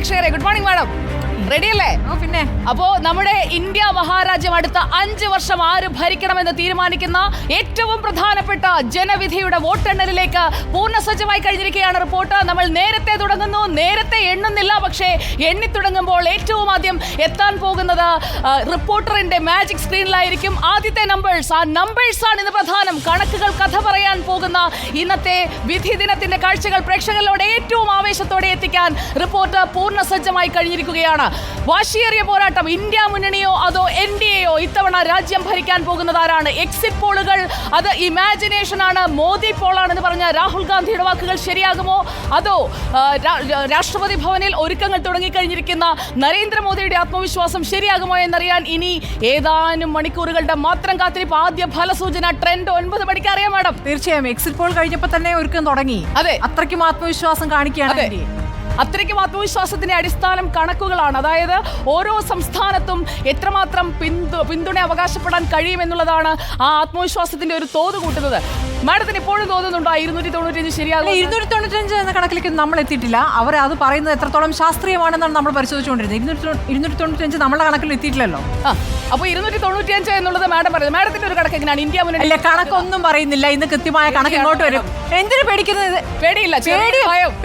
പ്രേക്ഷകരെ good morning madam. Ready അല്ലേ? പിന്നെ അപ്പോ നമ്മുടെ ഇന്ത്യ മഹാരാജ്യം അടുത്ത 5 വർഷം ആര് ഭരിക്കണമെന്ന് തീരുമാനിക്കുന്ന ഏറ്റവും പ്രധാനപ്പെട്ട ജനവിധിയുടെ വോട്ടെണ്ണലിലേക്ക് പൂർണ്ണസജ്ജമായി കഴിഞ്ഞിരിക്കുകയാണ് റിപ്പോർട്ട്. നമ്മൾ നേരത്തെ തുടങ്ങുന്നു, നേരത്തെ എണ്ണുന്നില്ല, പക്ഷേ എണ്ണി തുടങ്ങുമ്പോൾ ഏറ്റവും ആദ്യം എത്താൻ പോകുന്നത് റിപ്പോർട്ടറിന്റെ മാജിക് സ്ക്രീനിലായിരിക്കും. ആദ്യത്തെ നമ്പേഴ്സ്, ആ നമ്പേഴ്സ് ആണ് ഇന്ന് പ്രധാനം. കണക്കുകൾ കഥ പറയാൻ പോകുന്ന ഇന്നത്തെ വിധി ദിനത്തിന്റെ കാഴ്ചകൾ പ്രേക്ഷകരിലൂടെ ഏറ്റവും ആവേശത്തോടെ എത്തിക്കാൻ റിപ്പോർട്ട് പൂർണ്ണസജ്ജമായി കഴിഞ്ഞിരിക്കുകയാണ്. വാശിയേറിയ പോരാട്ടം. ഇന്ത്യ മുന്നണിയോ അതോ NDAയോ ഇത്തവണ രാജ്യം ഭരിക്കാൻ പോകുന്നത് ആരാണ്? എക്സിറ്റ് പോളുകൾ അത് ഇമാജിനേഷൻ ആണ്, മോദി പോളാണെന്ന് പറഞ്ഞ രാഹുൽ ഗാന്ധിയുടെ വാക്കുകൾ ശരിയാകുമോ, അതോ രാഷ്ട്രപതി ഭവനിൽ ഒരുക്കങ്ങൾ തുടങ്ങിക്കഴിഞ്ഞിരിക്കുന്ന നരേന്ദ്രമോദിയുടെ ആത്മവിശ്വാസം ശരിയാകുമോ എന്നറിയാൻ ഇനി ഏതാനും മണിക്കൂറുകളുടെ മാത്രം കാത്തിരിപ്പ്. ആദ്യ ഫലസൂചന ട്രെൻഡ് 9 മണിക്ക് അറിയാം മാഡം. തീർച്ചയായും എക്സിറ്റ് പോൾ കഴിഞ്ഞപ്പോൾ തന്നെ ഒരുക്കം തുടങ്ങി. അതെ, അത്രയ്ക്കും ആത്മവിശ്വാസം കാണിക്കുകയാണ്. അത്രയ്ക്കും ആത്മവിശ്വാസത്തിന്റെ അടിസ്ഥാനം കണക്കുകളാണ്. അതായത് ഓരോ സംസ്ഥാനത്തും എത്രമാത്രം പിന്തുണ അവകാശപ്പെടാൻ കഴിയുമെന്നുള്ളതാണ് ആ ആത്മവിശ്വാസത്തിന്റെ ഒരു തോത് കൂട്ടുന്നത്. മാഡത്തിന് ഇപ്പോഴും തോന്നുന്നുണ്ടോ 295 ശരിയാകും? 295 എന്ന കണക്കിലേക്ക് നമ്മൾ എത്തിയിട്ടില്ല. അവർ അത് പറയുന്നത് എത്രത്തോളം ശാസ്ത്രീയമാണെന്നാണ് നമ്മൾ പരിശോധിച്ചുകൊണ്ടിരുന്നത്. 295 നമ്മുടെ കണക്കിൽ എത്തിയിട്ടില്ലല്ലോ. അപ്പൊ 295 എന്നുള്ളത് മാഡം പറയുന്നത്. മാഡത്തിന്റെ ഒരു കണക്ക് എങ്ങനെയാണ്? ഇന്ത്യ മുന്നണി അല്ല, കണക്കൊന്നും പറയുന്നില്ല. ഇന്ന് കൃത്യമായ കണക്ക് ഇങ്ങോട്ട് വരും. എന്തിനു പേടിക്കുന്നത്? പേടിയില്ല,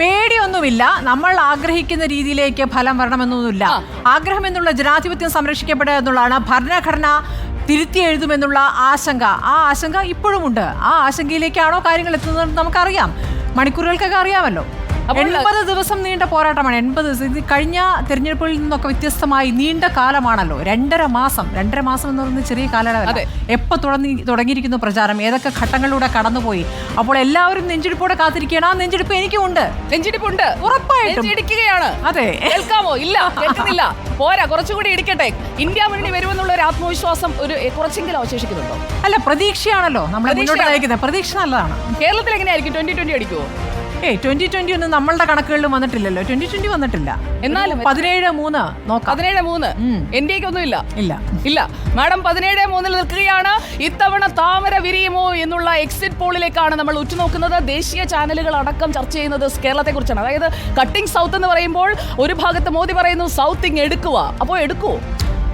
പേടിയൊന്നുമില്ല. നമ്മൾ ആഗ്രഹിക്കുന്ന രീതിയിലേക്ക് ഫലം വരണമെന്നൊന്നുമില്ല. ആഗ്രഹം എന്നുള്ള ജനാധിപത്യം സംരക്ഷിക്കപ്പെടുക എന്നുള്ളതാണ്. ഭരണഘടന തിരുത്തി എഴുതുമെന്നുള്ള ആശങ്ക, ആ ആശങ്ക ഇപ്പോഴും ഉണ്ട്. ആ ആശങ്കയിലേക്കാണോ കാര്യങ്ങൾ എത്തുന്നതെന്ന് നമുക്കറിയാം. മണിക്കൂറുകൾക്കൊക്കെ അറിയാമല്ലോ. 80 ദിവസം നീണ്ട പോരാട്ടമാണ്. 80 ദിവസം. കഴിഞ്ഞ തെരഞ്ഞെടുപ്പുകളിൽ നിന്നൊക്കെ വ്യത്യസ്തമായി നീണ്ട കാലമാണല്ലോ. 2.5 മാസം എന്ന് പറയുന്നത് ചെറിയ കാലയളവല്ല. എപ്പോൾ തുടങ്ങിയിരിക്കുന്നു പ്രചാരം, ഏതൊക്കെ ഘട്ടങ്ങളിലൂടെ കടന്നുപോയി. അപ്പോൾ എല്ലാവരും നെഞ്ചെടുപ്പോടെ കാത്തിരിക്കുകയാണ്. ആ നെഞ്ചെടുപ്പ് എനിക്കുമുണ്ട്. നെഞ്ചെടുപ്പുണ്ട്, ഉറപ്പായിട്ടും ഇടിക്കുകയാണ്. അതെ, കേൾക്കാമോ? ഇല്ല, കേൾക്കുന്നില്ല. പോരാ, കുറച്ചുകൂടി ഇടിക്കട്ടെ. ഇന്ത്യ മുന്നണി വരുമെന്നുള്ള ഒരു ആത്മവിശ്വാസം ഒരു കുറച്ചെങ്കിലും അവശേഷിക്കുന്നുണ്ടോ? അല്ല, പ്രതീക്ഷയാണല്ലോ നമ്മളെ മുന്നോട്ട് നയിക്കുന്നത്. പ്രതീക്ഷ നല്ലതാണ്. കേരളത്തിൽ എങ്ങനെയായിരിക്കും? 2020 അടിക്കുമോ? 2020 ഒന്നും നമ്മളുടെ കണക്കുകളിൽ വന്നിട്ടില്ലല്ലോ. 2020 വന്നിട്ടില്ല. എന്നാലും 17-3 നോക്കാം. 17-3 NDAക്ക് ഒന്നും ഇല്ല. മാഡം 17-3 നിൽക്കുകയാണ്. ഇത്തവണ താമര വിരിയുമോ എന്നുള്ള എക്സിറ്റ് പോളിലേക്കാണ് നമ്മൾ ഉറ്റുനോക്കുന്നത്. ദേശീയ ചാനലുകൾ അടക്കം ചർച്ച ചെയ്യുന്നത് കേരളത്തെ കുറിച്ചാണ്. അതായത് കട്ടിംഗ് സൗത്ത് എന്ന് പറയുമ്പോൾ ഒരു ഭാഗത്ത് മോദി പറയുന്നു സൗത്ത് എടുക്കുക. അപ്പോൾ എടുക്കുവോ?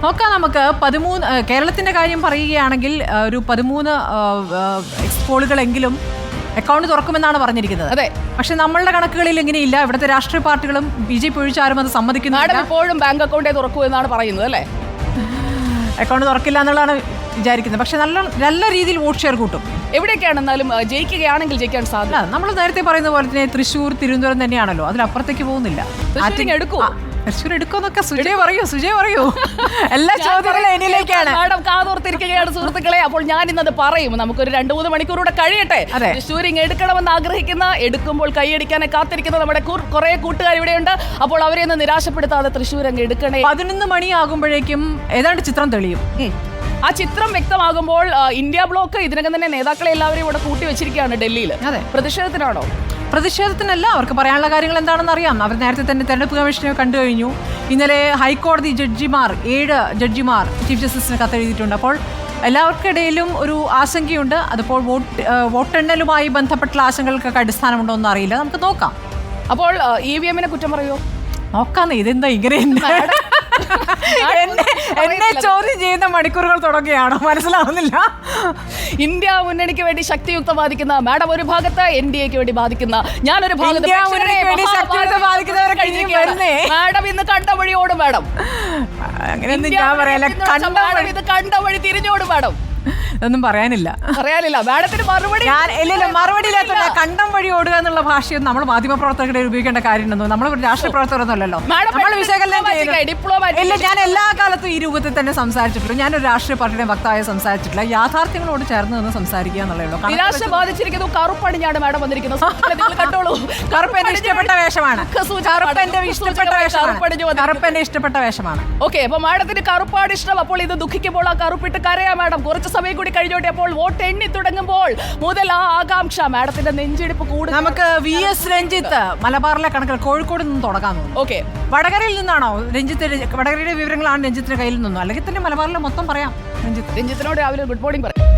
നോക്കാം നമുക്ക്. 13 കേരളത്തിന്റെ കാര്യം പറയുകയാണെങ്കിൽ ഒരു 13 എക്സിറ്റ് പോളുകളെങ്കിലും അക്കൗണ്ട് തുറക്കുമെന്നാണ് പറഞ്ഞിരിക്കുന്നത്. അതെ, പക്ഷെ നമ്മളുടെ കണക്കുകളിൽ എങ്ങനെയില്ല. ഇവിടുത്തെ രാഷ്ട്രീയ പാർട്ടികളും BJP ഒഴിച്ചാരും അത് സമ്മതിക്കുന്നില്ല. എപ്പോഴും ബാങ്ക് അക്കൗണ്ടേ തുറക്കൂ എന്നാണ് പറയുന്നത് അല്ലേ? അക്കൗണ്ട് തുറക്കില്ല എന്നുള്ളതാണ് വിചാരിക്കുന്നത്. പക്ഷെ നല്ല രീതിയിൽ വോട്ട് ഷെയർ കൂട്ടും. എവിടെയൊക്കെയാണെന്നാലും ജയിക്കുകയാണെങ്കിൽ ജയിക്കാൻ സാധ്യത. നമ്മൾ നേരത്തെ പറയുന്ന പോലെ തന്നെ തൃശ്ശൂർ, തിരുവനന്തപുരം തന്നെയാണല്ലോ. അതിലപ്പുറത്തേക്ക് പോകുന്നില്ല. തൃശ്ശൂർ എടുക്കുമെന്നൊക്കെ സുജയ് പറയൂ. എല്ലാ ചോദ്യങ്ങളും എന്നിലേക്കാണ്. മാഡം കാതോർത്തിരിക്കുകയാണ് സുഹൃത്തുക്കളെ. അപ്പോൾ ഞാൻ ഇന്നത് പറയും. നമുക്കൊരു 2-3 മണിക്കൂറൂടെ കഴിയട്ടെ. തൃശ്ശൂർ എടുക്കണമെന്ന് ആഗ്രഹിക്കുന്ന, എടുക്കുമ്പോൾ കൈയടിക്കാനെ കാത്തിരിക്കുന്ന നമ്മുടെ കുറെ കൂട്ടുകാർ ഇവിടെയുണ്ട്. അപ്പോൾ അവരെ ഒന്ന് നിരാശപ്പെടുത്താതെ തൃശ്ശൂർ എടുക്കണേ. 11 മണിയാകുമ്പോഴേക്കും ഏതാണ്ട് ചിത്രം തെളിയും. ആ ചിത്രം വ്യക്തമാകുമ്പോൾ ഇന്ത്യ ബ്ലോക്ക് ഇതിനകം തന്നെ നേതാക്കളെ എല്ലാവരും ഇവിടെ കൂട്ടി വെച്ചിരിക്കുകയാണ് ഡൽഹിയിൽ. പ്രതിഷേധത്തിനാണോ? പ്രതിഷേധത്തിനല്ല. അവർക്ക് പറയാനുള്ള കാര്യങ്ങൾ എന്താണെന്ന് അറിയാം. അവർ നേരത്തെ തന്നെ തെരഞ്ഞെടുപ്പ് കമ്മീഷനെ കണ്ടു കഴിഞ്ഞു. ഇന്നലെ ഹൈക്കോടതി 7 ജഡ്ജിമാർ ചീഫ് ജസ്റ്റിസിന് കത്തെഴുതിയിട്ടുണ്ട്. അപ്പോൾ എല്ലാവർക്കിടയിലും ഒരു ആശങ്കയുണ്ട്. അതിപ്പോൾ വോട്ടെണ്ണലുമായി ബന്ധപ്പെട്ടുള്ള ആശങ്കകൾക്കൊക്കെ അടിസ്ഥാനമുണ്ടോ എന്ന് അറിയില്ല. നമുക്ക് നോക്കാം. അപ്പോൾ EVM കുറ്റം പറയുമോ? നോക്കാന്നേ. ഇതെന്താ ഇങ്ങനെ എന്നെ ചോദ്യം ചെയ്യുന്ന മണിക്കൂറുകൾ തുടങ്ങുകയാണോ? മനസ്സിലാവുന്നില്ല. ഇന്ത്യ മുന്നണിക്ക് വേണ്ടി ശക്തിയുക്ത ബാധിക്കുന്ന മാഡം ഒരു ഭാഗത്ത്, NDAക്ക് വേണ്ടി ബാധിക്കുന്ന ഞാനൊരു ഭാഗത്ത്. മാഡം ഇന്ന് കണ്ട വഴിയോടും മാഡം. അങ്ങനെയൊന്നും ഞാൻ പറയാല്ല. ഇത് കണ്ട വഴി തിരിഞ്ഞോടും മാഡം. ഒന്നും പറയാനില്ല. മാഡത്തിന് മറുപടി മറുപടിയില്ലാത്ത കണ്ടം വഴി ഓടുക എന്നുള്ള ഭാഷയൊന്നും നമ്മൾ മാധ്യമപ്രവർത്തകരുടെ ഉപയോഗിക്കേണ്ട കാര്യമുണ്ടോ? നമ്മൾ രാഷ്ട്രീയ പ്രവർത്തകരൊന്നുമല്ലോ. നമ്മൾ വിശകലനം ഇല്ല. ഞാൻ എല്ലാ കാലത്തും ഈ രൂപത്തിൽ തന്നെ സംസാരിച്ചിട്ടുള്ളൂ. ഞാനൊരു രാഷ്ട്രീയ പാർട്ടിയുടെ വക്താവായി സംസാരിച്ചിട്ടില്ല. യാഥാർത്ഥ്യങ്ങളോട് ചേർന്ന് നിന്ന് സംസാരിക്കുക എന്നുള്ളൂ. നിരാശ ബാധിച്ചിരിക്കുന്നു. കറുപ്പണിഞ്ഞാണ് മാഡം വന്നിരിക്കുന്നത്. കണ്ടോളൂ, കറുപ്പെന്റെ ഇഷ്ടപ്പെട്ട വേഷമാണ്. കറുപ്പെന്റെ ഇഷ്ടപ്പെട്ട വേഷമാണ്. ഓക്കെ, അപ്പൊ മാഡത്തിന് കറുപ്പാട് ഇഷ്ടം. അപ്പോൾ ഇത് ദുഃഖിക്കുമ്പോൾ ആ കറുപ്പിട്ട് കരയാ മാഡം. കുറച്ച് സമയം കൂടി കഴിഞ്ഞോട്ടെ. അപ്പോൾ വോട്ട് എണ്ണി തുടങ്ങുമ്പോൾ മുതൽ ആ ആകാംക്ഷ, മാഡത്തിന്റെ നെഞ്ചെടുപ്പ് കൂടും. നമുക്ക് VS രഞ്ജിത്ത് മലബാറിലെ കണക്കുകൾ കോഴിക്കോട് നിന്ന് തുടങ്ങാൻ. ഓക്കെ, വടകരയിൽ നിന്നാണോ വടകരയുടെ വിവരങ്ങളാണ് രഞ്ജിത്തിന്റെ കയ്യിൽ നിന്നോ? അല്ലെങ്കിൽ തന്നെ മലബാറിലെ മൊത്തം പറയാം. രഞ്ജിത്തിനോട് രാവിലെ ഗുഡ് മോർണിംഗ് പറയാം.